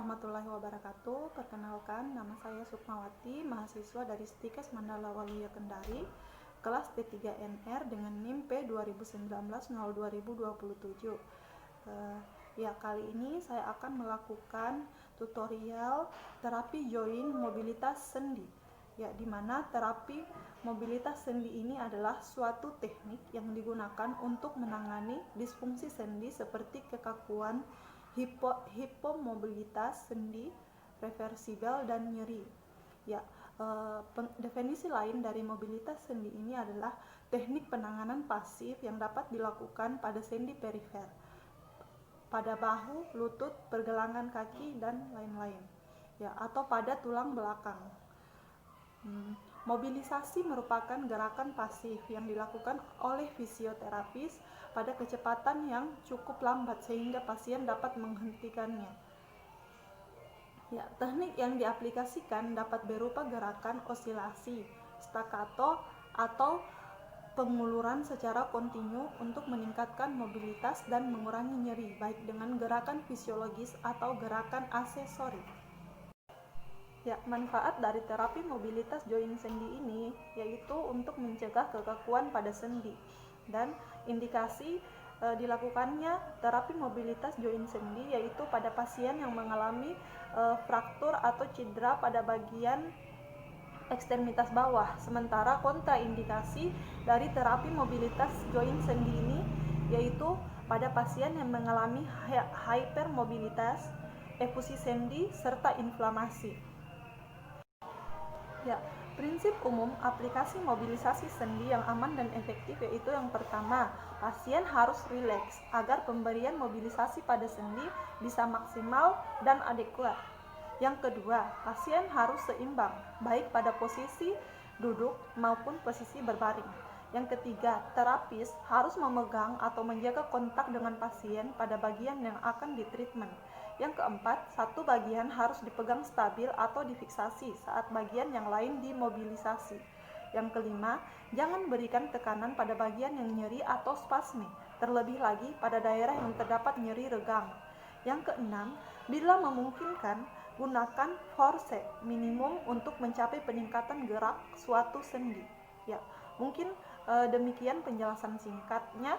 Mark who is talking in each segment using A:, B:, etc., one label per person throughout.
A: warahmatullahi wabarakatuh. Perkenalkan, nama saya Sukmawati, mahasiswa dari Stikes Mandala Waluya Kendari, kelas D3NR dengan NIM P 2019-02-2027. Kali ini saya akan melakukan tutorial terapi join mobilitas sendi. Di mana terapi mobilitas sendi ini adalah suatu teknik yang digunakan untuk menangani disfungsi sendi seperti kekakuan, hipomobilitas sendi, reversibel, dan nyeri. Definisi lain dari mobilitas sendi ini adalah teknik penanganan pasif yang dapat dilakukan pada sendi perifer, pada bahu, lutut, pergelangan kaki, dan lain-lain, atau pada tulang belakang. Mobilisasi merupakan gerakan pasif yang dilakukan oleh fisioterapis pada kecepatan yang cukup lambat sehingga pasien dapat menghentikannya. Teknik yang diaplikasikan dapat berupa gerakan osilasi, staccato, atau penguluran secara kontinu untuk meningkatkan mobilitas dan mengurangi nyeri, baik dengan gerakan fisiologis atau gerakan aksesori. Manfaat dari terapi mobilitas join sendi ini yaitu untuk mencegah kekakuan pada sendi, dan indikasi dilakukannya terapi mobilitas join sendi yaitu pada pasien yang mengalami fraktur atau cedera pada bagian ekstremitas bawah. Sementara kontraindikasi dari terapi mobilitas join sendi ini yaitu pada pasien yang mengalami hypermobilitas, efusi sendi, serta inflamasi. Prinsip umum aplikasi mobilisasi sendi yang aman dan efektif yaitu yang pertama, pasien harus rileks agar pemberian mobilisasi pada sendi bisa maksimal dan adekuat. Yang kedua, pasien harus seimbang, baik pada posisi duduk maupun posisi berbaring. Yang ketiga, terapis harus memegang atau menjaga kontak dengan pasien pada bagian yang akan ditreatment. Yang keempat, satu bagian harus dipegang stabil atau difiksasi saat bagian yang lain dimobilisasi. Yang kelima, jangan berikan tekanan pada bagian yang nyeri atau spasme, terlebih lagi pada daerah yang terdapat nyeri regang. Yang keenam, bila memungkinkan, gunakan force minimum untuk mencapai peningkatan gerak suatu sendi. Mungkin demikian penjelasan singkatnya.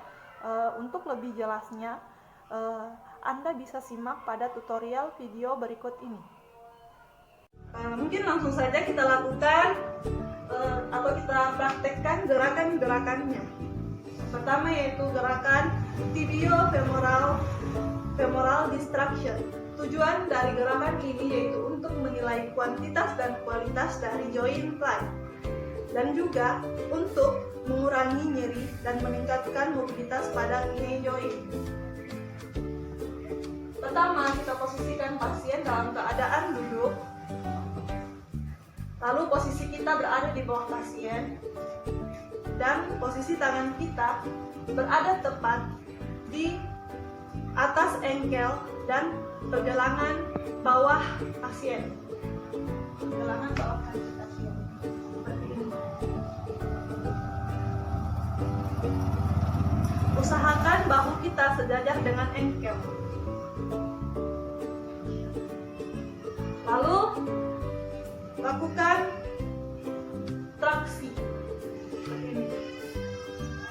A: Untuk lebih jelasnya, Anda bisa simak pada tutorial video berikut ini. Mungkin langsung saja kita lakukan atau kita praktekkan gerakan-gerakannya. Pertama yaitu gerakan tibio-femoral distraction. Tujuan dari gerakan ini yaitu untuk menilai kuantitas dan kualitas dari joint plate, dan juga untuk mengurangi nyeri dan meningkatkan mobilitas pada knee joint. Pertama, kita posisikan pasien dalam keadaan duduk. Lalu posisi kita berada di bawah pasien, dan posisi tangan kita berada tepat di atas engkel dan pergelangan bawah pasien. Pergelangan bawah pasien. Seperti ini. Usahakan bahu kita sejajar dengan engkel. Lalu lakukan traksi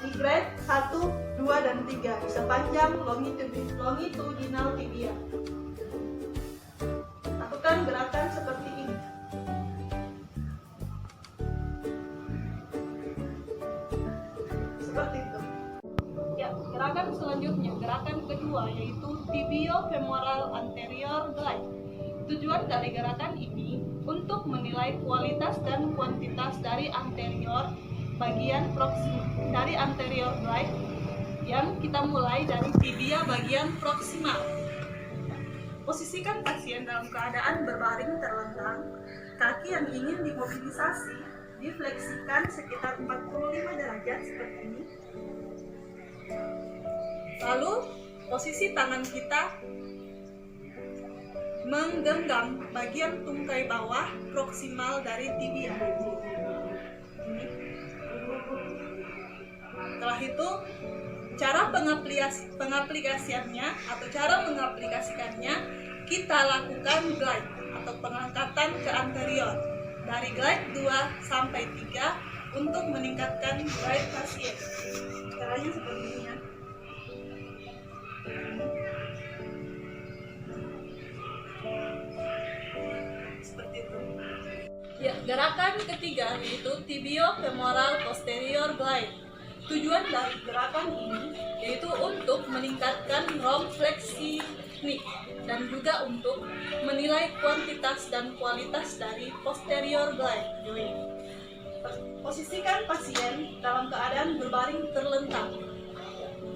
A: di grade 1, 2, dan 3 sepanjang longitudinal tibia. Lakukan gerakan seperti ini. Seperti itu. Gerakan selanjutnya, gerakan kedua yaitu tibio-femoral anterior glide. Tujuan dari gerakan ini untuk menilai kualitas dan kuantitas dari anterior bagian proksima, dari anterior glide yang kita mulai dari tibia bagian proksimal. Posisikan pasien dalam keadaan berbaring terlentang, kaki yang ingin dimobilisasi difleksikan sekitar 45 derajat seperti ini. Lalu posisi tangan kita menggenggam bagian tungkai bawah proksimal dari tibia. Setelah itu, cara pengaplikasiannya atau cara mengaplikasikannya kita lakukan glide atau pengangkatan ke anterior dari glide 2 sampai 3 untuk meningkatkan glide pasien. Caranya seperti ini ya. Seperti itu. Ya, gerakan ketiga yaitu tibiofemoral posterior glide. Tujuan dari gerakan ini yaitu untuk meningkatkan ROM fleksi knee dan juga untuk menilai kuantitas dan kualitas dari posterior glide joint. Posisikan pasien dalam keadaan berbaring terlentang.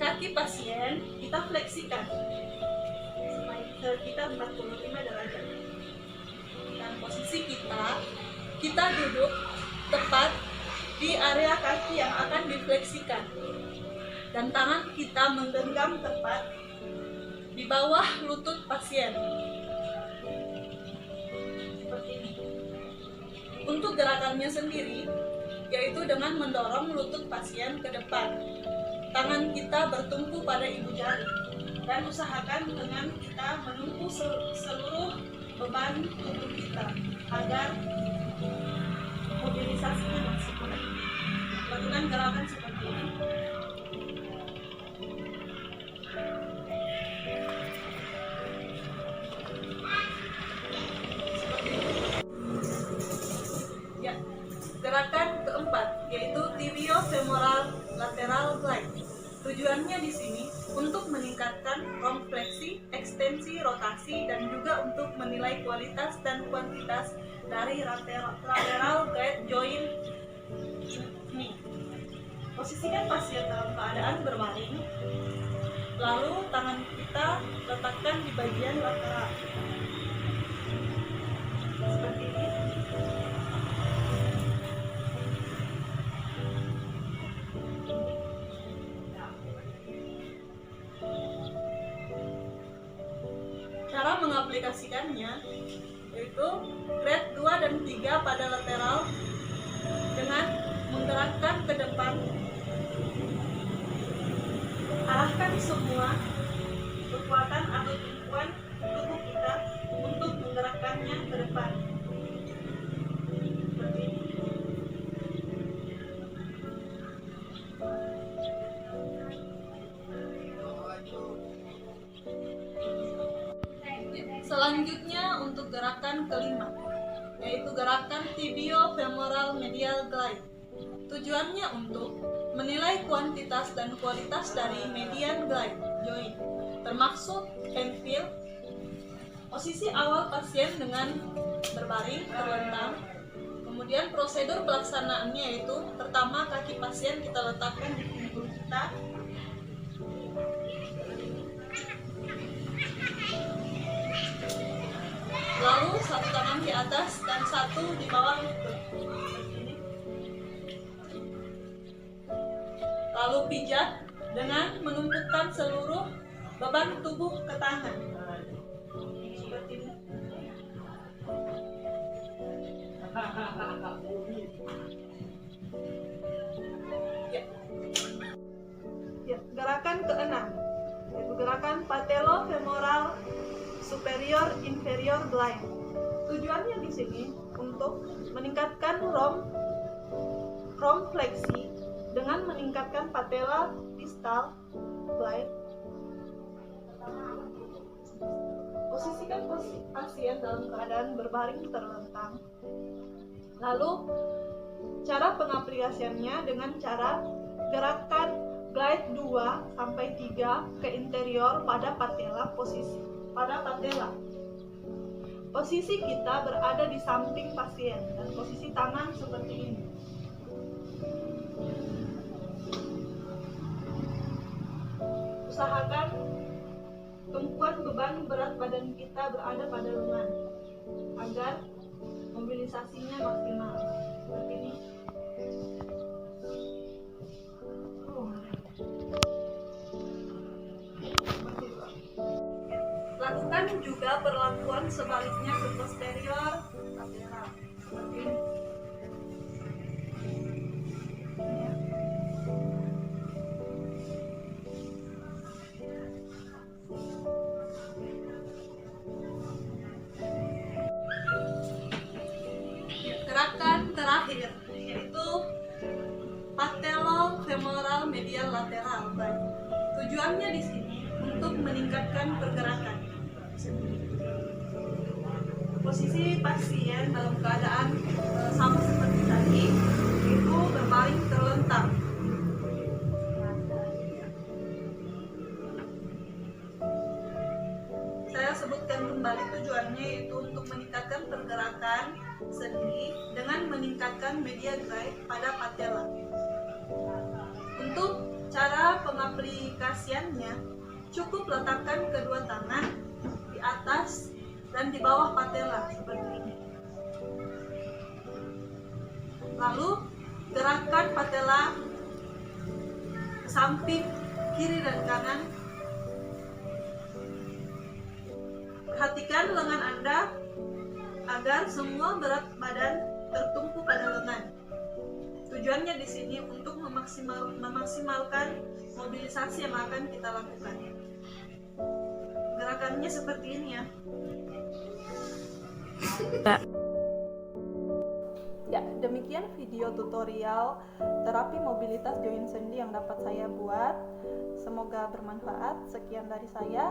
A: Kaki pasien kita fleksikan sekitar 45 derajat. Dan posisi kita duduk tepat di area kaki yang akan difleksikan. Dan tangan kita menggenggam tepat di bawah lutut pasien. Seperti ini. Untuk gerakannya sendiri, yaitu dengan mendorong lutut pasien ke depan. Tangan kita bertumpu pada ibu jari. Dan usahakan dengan kita menumpu seluruh beban tubuh kita agar mobilisasinya maksimal. Lakukan gerakan seperti ini. Seperti ini. Ya, gerakan keempat yaitu tibiofemoral lateral glide. Tujuannya di sini untuk meningkatkan kompleksi, ekstensi, rotasi, dan juga untuk menilai kualitas dan kuantitas dari lateral glide joint ini. Posisikan pasien dalam keadaan berbaring, lalu tangan kita letakkan di bagian lateral. Seperti ini. Cara mengaplikasikannya yaitu grade 2 dan 3 pada lateral dengan menggerakkan ke depan. Arahkan semua kekuatan atau tumpuan tubuh kita untuk menggerakkannya ke depan. Seperti ini. Selanjutnya untuk gerakan kelima, yaitu gerakan tibiofemoral medial glide. Tujuannya untuk menilai kuantitas dan kualitas dari median glide joint, termasuk hand feel. Posisi awal pasien dengan berbaring terlentang. Kemudian prosedur pelaksanaannya yaitu pertama kaki pasien kita letakkan di pinggul kita. Lalu satu tangan di atas dan satu di bawah lutut. Lalu pijat dengan menumpukan seluruh beban tubuh ke tangan. Seperti ini. Ya, gerakan keenam yaitu gerakan patellofemoral superior inferior glide. Tujuannya di sini untuk meningkatkan ROM fleksi dengan meningkatkan patella distal glide. Posisikan pasien dalam keadaan berbaring terlentang. Lalu cara pengaplikasiannya dengan cara gerakan glide 2 sampai 3 ke interior pada patella Posisi kita berada di samping pasien dan posisi tangan seperti ini. Usahakan tumpuan beban berat badan kita berada pada lengan agar mobilisasinya maksimal. Seperti ini. Lakukan juga perlakuan sebaliknya ke posterior lateral. Seperti ini. terakhir, yaitu patellofemoral medial lateral. Baik. Tujuannya di sini untuk meningkatkan pergerakan. Posisi pasien dalam keadaan sama seperti tadi, itu berbaring terlentang. Saya sebutkan kembali tujuannya, yaitu untuk meningkatkan pergerakan sendi dengan meningkatkan media drive pada patella. Untuk cara pengaplikasiannya, cukup letakkan kedua tangan di atas dan di bawah patella seperti ini. Lalu gerakkan patella ke samping kiri dan kanan. Perhatikan lengan Anda agar semua berat badan tertumpu pada lengan. Tujuannya di sini untuk memaksimalkan mobilisasi yang akan kita lakukan. Gerakannya seperti ini ya. Ya, demikian video tutorial terapi mobilitas joint sendi yang dapat saya buat. Semoga bermanfaat. Sekian dari saya.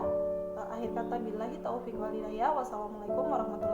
A: Akhir kata billahi taufiq wal hidayah. Wassalamualaikum warahmatullahi wabarakatuh.